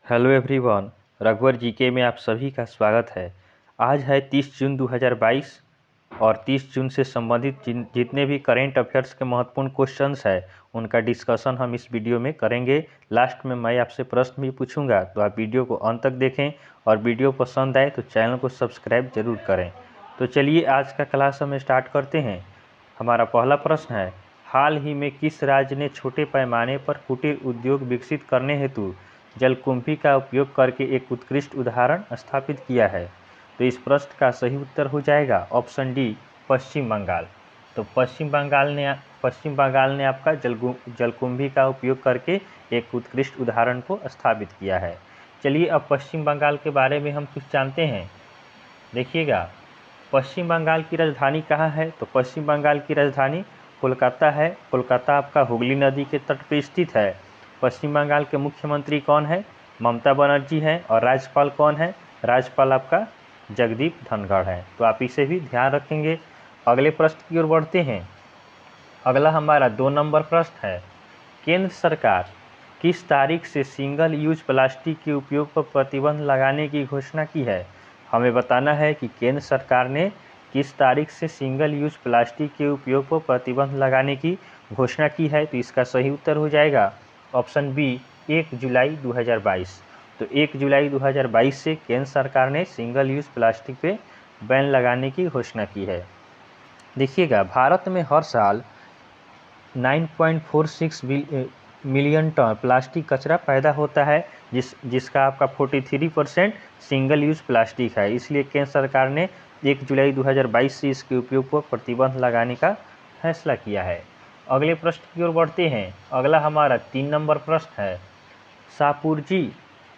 Hello everyone, रघुवर GK में आप सभी का स्वागत है। आज है 30 जून 2022 और 30 जून से संबंधित जितने भी करेंट अफेयर्स के महत्वपूर्ण क्वेश्चंस है उनका डिस्कशन हम इस वीडियो में करेंगे। लास्ट में मैं आपसे प्रश्न भी पूछूंगा, तो आप वीडियो को अंत तक देखें और वीडियो पसंद आए तो चैनल को सब्सक्राइब जरूर करें। तो चलिए आज का क्लास हम स्टार्ट करते हैं। हमारा पहला प्रश्न है, हाल ही में किस राज्य ने छोटे पैमाने पर कुटीर उद्योग विकसित करने हेतु जलकुंभी का उपयोग करके एक उत्कृष्ट उदाहरण स्थापित किया है? तो इस प्रश्न का सही उत्तर हो जाएगा ऑप्शन डी, पश्चिम बंगाल। तो पश्चिम बंगाल ने आपका जलकुंभी का उपयोग करके एक उत्कृष्ट उदाहरण को स्थापित किया है। चलिए अब पश्चिम बंगाल के बारे में हम कुछ जानते हैं। देखिएगा, पश्चिम बंगाल की राजधानी कहाँ है? तो पश्चिम बंगाल की राजधानी कोलकाता है। कोलकाता आपका हुगली नदी के तट पर स्थित है। पश्चिम बंगाल के मुख्यमंत्री कौन है? ममता बनर्जी हैं। और राज्यपाल कौन है? राज्यपाल आपका जगदीप धनखड़ है। तो आप इसे भी ध्यान रखेंगे। अगले प्रश्न की ओर बढ़ते हैं। अगला हमारा 2 नंबर प्रश्न है, केंद्र सरकार किस तारीख से सिंगल यूज प्लास्टिक के उपयोग पर प्रतिबंध लगाने की घोषणा की है? हमें बताना है कि केंद्र सरकार ने किस तारीख से सिंगल यूज प्लास्टिक के उपयोग पर प्रतिबंध लगाने की घोषणा की है। तो इसका सही उत्तर हो जाएगा ऑप्शन बी, 1 जुलाई 2022। तो 1 जुलाई 2022 से केंद्र सरकार ने सिंगल यूज प्लास्टिक पे बैन लगाने की घोषणा की है। देखिएगा, भारत में हर साल 9.46 मिलियन टन प्लास्टिक कचरा पैदा होता है, जिसका आपका 43% सिंगल यूज प्लास्टिक है। इसलिए केंद्र सरकार ने 1 जुलाई 2022 से इसके उपयोग पर प्रतिबंध लगाने का फैसला किया है। अगले प्रश्न की ओर बढ़ते हैं। अगला हमारा 3 नंबर प्रश्न है, शाहपुरजी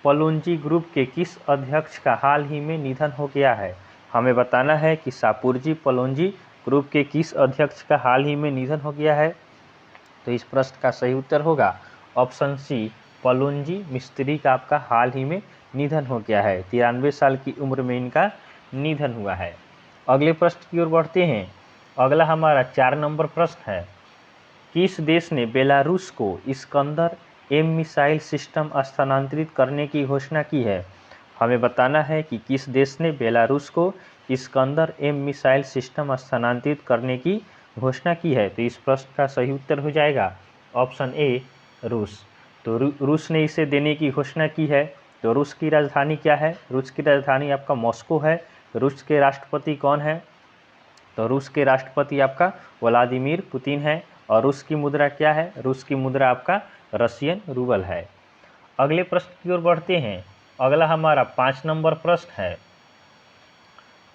पलोंजी ग्रुप के किस अध्यक्ष का हाल ही में निधन हो गया है? हमें बताना है कि शाहपुरजी पलोंजी ग्रुप के किस अध्यक्ष का हाल ही में निधन हो गया है। तो इस प्रश्न का सही उत्तर होगा ऑप्शन सी, पलोंजी मिस्त्री का आपका हाल ही में निधन हो गया है। 93 साल की उम्र में इनका निधन हुआ है। अगले प्रश्न की ओर बढ़ते हैं। अगला हमारा 4 नंबर प्रश्न है, किस देश ने बेलारूस को इस्कंदर एम मिसाइल सिस्टम स्थानांतरित करने की घोषणा की है? हमें बताना है कि किस देश ने बेलारूस को इस्कंदर एम मिसाइल सिस्टम स्थानांतरित करने की घोषणा की है। तो इस प्रश्न का सही उत्तर हो जाएगा ऑप्शन ए, रूस। तो रूस ने इसे देने की घोषणा की है। तो रूस की राजधानी क्या है? रूस की राजधानी आपका मॉस्को है। रूस के राष्ट्रपति कौन है? तो रूस के राष्ट्रपति आपका व्लादिमीर पुतिन है। और रूस की मुद्रा क्या है? रूस की मुद्रा आपका रशियन रूबल है। अगले प्रश्न की ओर बढ़ते हैं। अगला हमारा 5 नंबर प्रश्न है।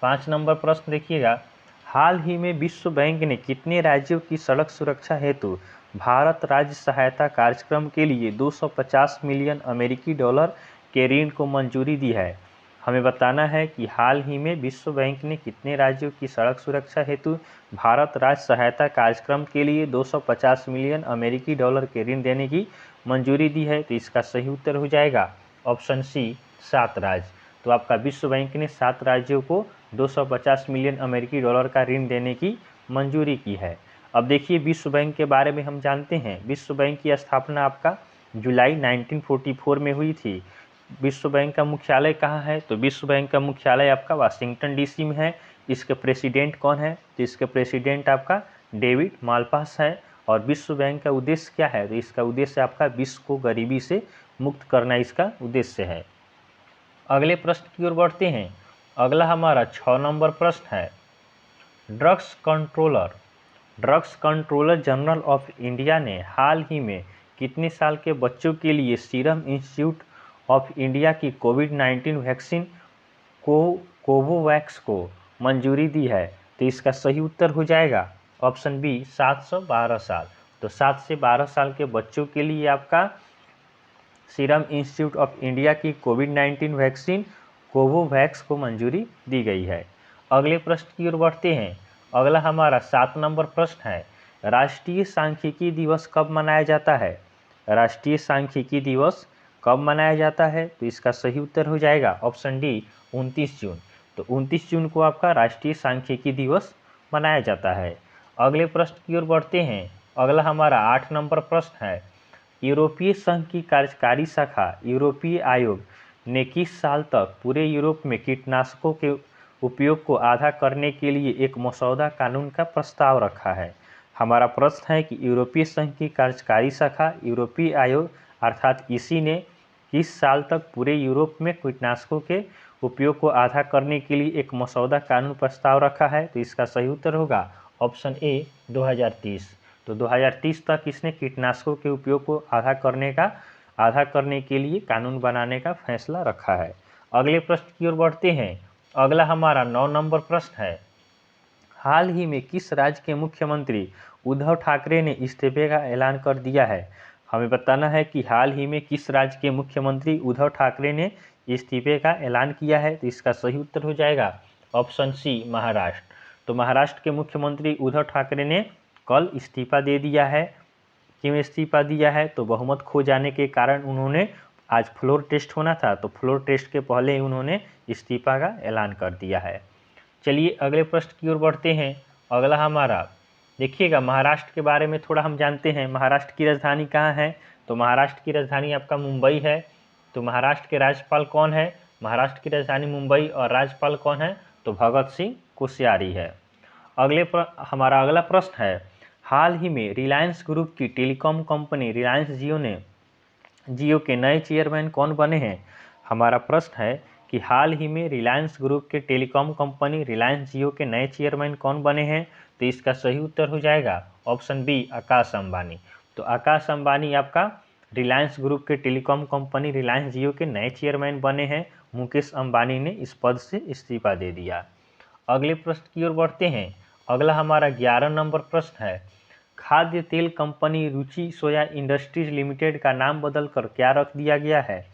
5 नंबर प्रश्न देखिएगा, हाल ही में विश्व बैंक ने कितने राज्यों की सड़क सुरक्षा हेतु भारत राज्य सहायता कार्यक्रम के लिए 250 मिलियन अमेरिकी डॉलर के ऋण को मंजूरी दी है? हमें बताना है कि हाल ही में विश्व बैंक ने कितने राज्यों की सड़क सुरक्षा हेतु भारत राज्य सहायता कार्यक्रम के लिए 250 मिलियन अमेरिकी डॉलर के ऋण देने की मंजूरी दी है। तो इसका सही उत्तर हो जाएगा ऑप्शन सी, 7 राज्य। तो आपका विश्व बैंक ने 7 राज्यों को 250 मिलियन अमेरिकी डॉलर का ऋण देने की मंजूरी की है। अब देखिए, विश्व बैंक के बारे में हम जानते हैं। विश्व बैंक की स्थापना आपका जुलाई 1944 में हुई थी। विश्व बैंक का मुख्यालय कहाँ है? तो विश्व बैंक का मुख्यालय आपका वाशिंगटन डीसी में है। इसके प्रेसिडेंट कौन है? तो इसके प्रेसिडेंट आपका डेविड मालपास है। और विश्व बैंक का उद्देश्य क्या है? तो इसका उद्देश्य आपका विश्व को गरीबी से मुक्त करना इसका उद्देश्य है। अगले प्रश्न की ओर बढ़ते हैं। अगला हमारा 6 नंबर प्रश्न है, drugs controller general of India ने हाल ही में कितने साल के बच्चों के लिए सीरम इंस्टीट्यूट ऑफ इंडिया की कोविड-19 वैक्सीन कोवोवैक्स को मंजूरी दी है? तो इसका सही उत्तर हो जाएगा ऑप्शन बी, 7 से 12 साल। तो 7 से 12 साल के बच्चों के लिए आपका सीरम इंस्टीट्यूट ऑफ इंडिया की कोविड-19 वैक्सीन कोवोवैक्स को मंजूरी दी गई है। अगले प्रश्न की ओर बढ़ते हैं। अगला हमारा 7 नंबर प्रश्न है, राष्ट्रीय सांख्यिकी दिवस कब मनाया जाता है? राष्ट्रीय सांख्यिकी दिवस कब मनाया जाता है? तो इसका सही उत्तर हो जाएगा ऑप्शन डी, 29 जून। तो 29 जून को आपका राष्ट्रीय सांख्यिकी दिवस मनाया जाता है। अगले प्रश्न की ओर बढ़ते हैं। अगला हमारा 8 नंबर प्रश्न है, यूरोपीय संघ की कार्यकारी शाखा यूरोपीय आयोग ने किस साल तक पूरे यूरोप में कीटनाशकों के उपयोग को आधा करने के लिए एक मसौदा कानून का प्रस्ताव रखा है? हमारा प्रश्न है कि यूरोपीय संघ की कार्यकारी शाखा यूरोपीय आयोग अर्थात इसी ने किस साल तक पूरे यूरोप में कीटनाशकों के उपयोग को आधा करने के लिए एक मसौदा कानून प्रस्ताव रखा है? तो इसका सही उत्तर होगा ऑप्शन ए 2030। तो 2030 तक इसने कीटनाशकों के उपयोग को आधा करने के लिए कानून बनाने का फैसला रखा है। अगले प्रश्न की ओर बढ़ते हैं। अगला हमारा 9 नंबर प्रश्न है, हाल ही में किस राज्य के मुख्यमंत्री उद्धव ठाकरे ने इस्तीफे का ऐलान कर दिया है? हमें बताना है कि हाल ही में किस राज्य के मुख्यमंत्री उद्धव ठाकरे ने इस्तीफे का ऐलान किया है? तो इसका सही उत्तर हो जाएगा ऑप्शन सी महाराष्ट्र। तो महाराष्ट्र के मुख्यमंत्री उद्धव ठाकरे ने कल इस्तीफा दे दिया है। क्यों इस्तीफा दिया है? तो बहुमत खो जाने के कारण उन्होंने, आज फ्लोर टेस्ट होना था तो फ्लोर टेस्ट के पहले ही उन्होंने इस्तीफा का ऐलान कर दिया है। चलिए अगले प्रश्न की ओर बढ़ते हैं। अगला हमारा देखिएगा, महाराष्ट्र के बारे में थोड़ा हम जानते हैं। महाराष्ट्र की राजधानी कहाँ है? तो महाराष्ट्र की राजधानी आपका मुंबई है। तो महाराष्ट्र के राज्यपाल कौन है? महाराष्ट्र की राजधानी मुंबई और राज्यपाल कौन है? तो भगत सिंह कोश्यारी है। हमारा अगला प्रश्न है, हाल ही में रिलायंस ग्रुप की टेलीकॉम कंपनी रिलायंस जियो के नए चेयरमैन कौन बने हैं? हमारा प्रश्न है कि हाल ही में रिलायंस ग्रुप के टेलीकॉम कंपनी रिलायंस जियो के नए चेयरमैन कौन बने हैं? तो इसका सही उत्तर हो जाएगा ऑप्शन बी आकाश अंबानी। तो आकाश अंबानी आपका रिलायंस ग्रुप के टेलीकॉम कंपनी रिलायंस जियो के नए चेयरमैन बने हैं। मुकेश अंबानी ने इस पद से इस्तीफा दे दिया। अगले प्रश्न की ओर बढ़ते हैं। अगला हमारा 11 नंबर प्रश्न है, खाद्य तेल कंपनी रुचि सोया इंडस्ट्रीज लिमिटेड का नाम बदलकर क्या रख दिया गया है?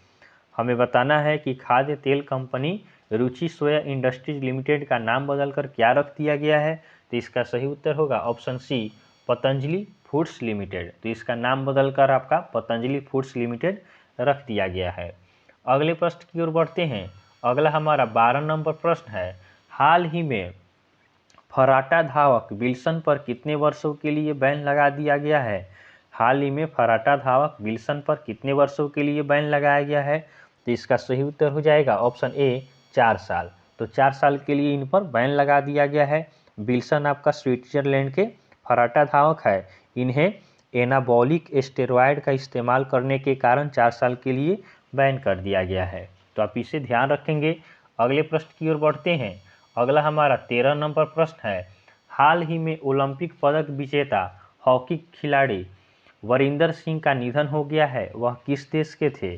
हमें बताना है कि खाद्य तेल कंपनी रुचि सोया इंडस्ट्रीज लिमिटेड का नाम बदलकर क्या रख दिया गया है? तो इसका सही उत्तर होगा option C Patanjali foods limited. तो इसका नाम बदलकर आपका पतंजलि फूड्स लिमिटेड रख दिया गया है। अगले प्रश्न की ओर बढ़ते हैं। अगला हमारा 12 नंबर प्रश्न है, हाल ही में फर्राटा धावक विल्सन पर कितने वर्षों के लिए बैन लगा दिया गया है? हाल ही में फर्राटा धावक विल्सन पर कितने वर्षों के लिए बैन लगाया गया है? तो इसका सही उत्तर हो जाएगा ऑप्शन ए 4 साल। तो 4 साल के लिए इन पर बैन लगा दिया गया है। विल्सन आपका स्विट्जरलैंड के फर्राटा धावक है। इन्हें एनाबॉलिक स्टेरॉयड का इस्तेमाल करने के कारण 4 साल के लिए बैन कर दिया गया है। तो आप इसे ध्यान रखेंगे। अगले प्रश्न की ओर बढ़ते हैं। अगला हमारा 13 नंबर प्रश्न है, हाल ही में ओलंपिक पदक विजेता हॉकी खिलाड़ी वरिंदर सिंह का निधन हो गया है, वह किस देश के थे?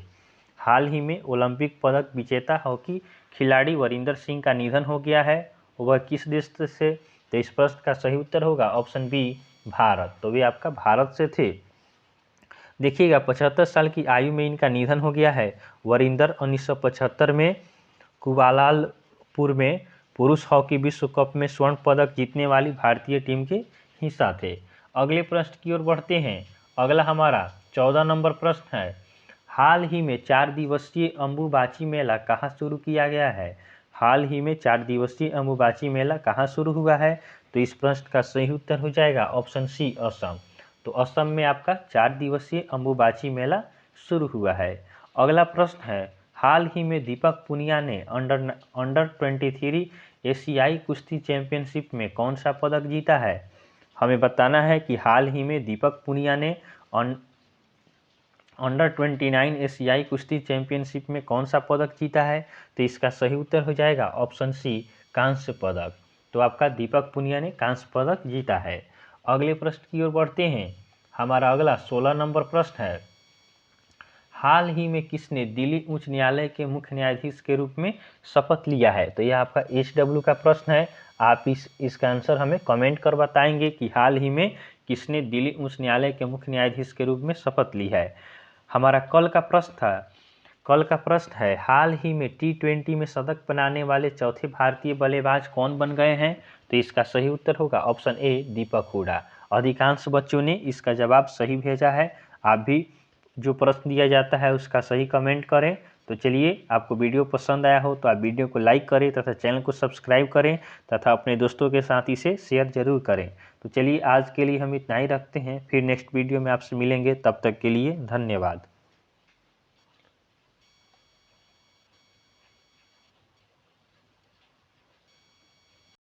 हाल ही में ओलंपिक पदक विजेता हॉकी खिलाड़ी वरिंदर सिंह का निधन हो गया है, वह किस देश से? तो इस प्रश्न का सही उत्तर होगा ऑप्शन बी भारत। तो वे आपका भारत से थे। देखिएगा 75 साल की आयु में इनका निधन हो गया है। वरिंदर 1975 में कुआलालंपुर में पुरुष हॉकी विश्व कप में स्वर्ण पदक जीतने वाली भारतीय टीम के हिस्सा थे। अगले प्रश्न की ओर बढ़ते हैं। अगला हमारा 14 नंबर प्रश्न है, हाल ही में 4 दिवसीय अंबुबाची मेला कहाँ शुरू किया गया है? हाल ही में 4 दिवसीय अंबुबाची मेला कहाँ शुरू हुआ है? तो इस प्रश्न का सही उत्तर हो जाएगा ऑप्शन सी असम। तो असम में आपका 4 दिवसीय अंबुबाची मेला शुरू हुआ है। अगला प्रश्न है, हाल ही में दीपक पुनिया ने अंडर 23 एशियाई कुश्ती चैंपियनशिप में कौन सा पदक जीता है? हमें बताना है कि हाल ही में दीपक पुनिया ने अंडर 29 एशियाई कुश्ती चैंपियनशिप में कौन सा पदक जीता है? तो इसका सही उत्तर हो जाएगा ऑप्शन सी कांस्य पदक। तो आपका दीपक पुनिया ने कांस्य पदक जीता है। अगले प्रश्न की ओर बढ़ते हैं। हमारा अगला 16 नंबर प्रश्न है, हाल ही में किसने दिल्ली उच्च न्यायालय के मुख्य न्यायाधीश के रूप में शपथ लिया है? तो यह आपका HW का प्रश्न है। आप इसका आंसर हमें कमेंट कर बताएंगे कि हाल ही में किसने दिल्ली उच्च न्यायालय के मुख्य न्यायाधीश के रूप में शपथ ली है। हमारा कल का प्रश्न है, हाल ही में T20 में शतक बनाने वाले चौथे भारतीय बल्लेबाज कौन बन गए हैं? तो इसका सही उत्तर होगा ऑप्शन ए दीपक हुडा। अधिकांश बच्चों ने इसका जवाब सही भेजा है। आप भी जो प्रश्न दिया जाता है उसका सही कमेंट करें तो चलिए, आपको वीडियो पसंद आया हो तो आप वीडियो को लाइक करें तथा चैनल को सब्सक्राइब करें तथा अपने दोस्तों के साथ इसे शेयर जरूर करें। तो चलिए, आज के लिए हम इतना ही रखते हैं, फिर नेक्स्ट वीडियो में आपसे मिलेंगे, तब तक के लिए धन्यवाद।